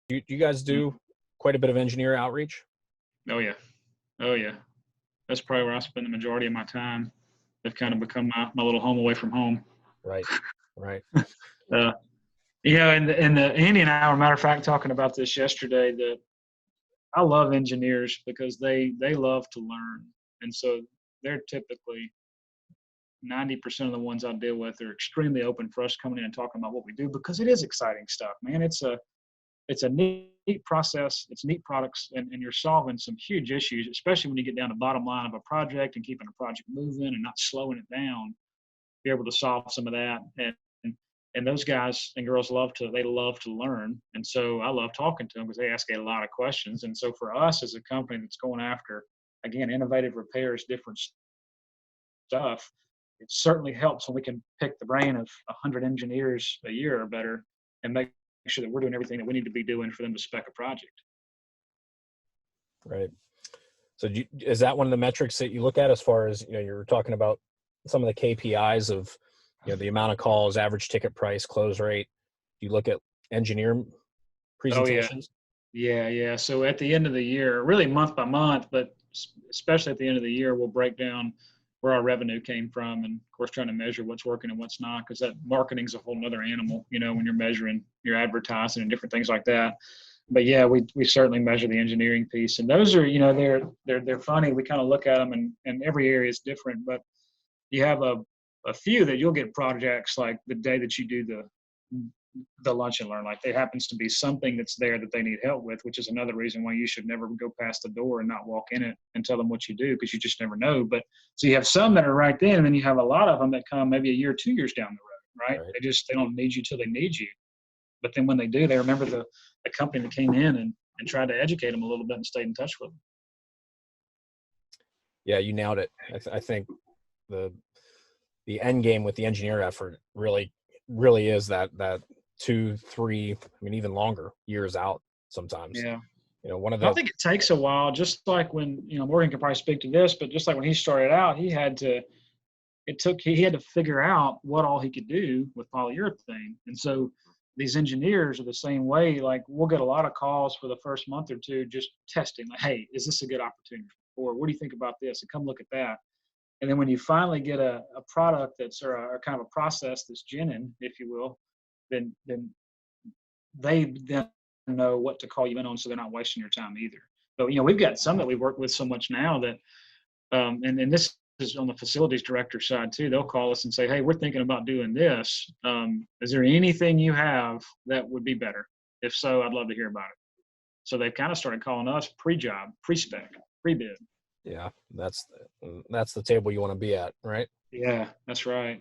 you guys do quite a bit of engineer outreach? Oh yeah. Oh yeah. That's probably where I spend the majority of my time. They've kind of become my little home away from home. Right. Right. Uh, and Andy and I were, matter of fact, talking about this yesterday, that I love engineers because they love to learn. And so they're typically 90% of the ones I deal with are extremely open for us coming in and talking about what we do, because it is exciting stuff, man. It's a neat process. It's neat products, and you're solving some huge issues, especially when you get down to bottom line of a project and keeping a project moving and not slowing it down. Be able to solve some of that, and those guys and girls love to learn, and so I love talking to them because they ask a lot of questions. And so for us as a company that's going after, again, innovative repairs, different stuff, it certainly helps when we can pick the brain of 100 engineers a year or better and make sure that we're doing everything that we need to be doing for them to spec a project. Right. So is that one of the metrics that you look at as far as, you were talking about some of the KPIs of, the amount of calls, average ticket price, close rate? Do you look at engineer presentations? Yeah. So at the end of the year, really month by month, but especially at the end of the year, we'll break down where our revenue came from, and of course trying to measure what's working and what's not, because that marketing's a whole nother animal, when you're measuring your advertising and different things like that. But yeah, we certainly measure the engineering piece, and those are, they're funny. We kind of look at them, and every area is different, but you have a few that you'll get projects like the day that you do the lunch and learn, like there happens to be something that's there that they need help with, which is another reason why you should never go past the door and not walk in it and tell them what you do, because you just never know. But so you have some that are right then, and then you have a lot of them that come maybe a year, 2 years down the road, right? They don't need you till they need you. But then when they do, they remember the company that came in and tried to educate them a little bit and stayed in touch with them. Yeah, you nailed it. I think the end game with the engineer effort really is that 2, 3, even longer years out sometimes. Yeah. I think it takes a while, just like when, Morgan can probably speak to this, but just like when he started out, he had to figure out what all he could do with polyurethane. And so these engineers are the same way. Like, we'll get a lot of calls for the first month or two, just testing, like, hey, is this a good opportunity? Or what do you think about this? And come look at that. And then when you finally get a product that's, or a kind of a process that's ginning, if you will, then they then know what to call you in on, so they're not wasting your time either. But, we've got some that we work with so much now that, and this is on the facilities director side too, they'll call us and say, hey, we're thinking about doing this. Is there anything you have that would be better? If so, I'd love to hear about it. So they've kind of started calling us pre-job, pre-spec, pre-bid. Yeah, that's the table you want to be at, right? Yeah, that's right.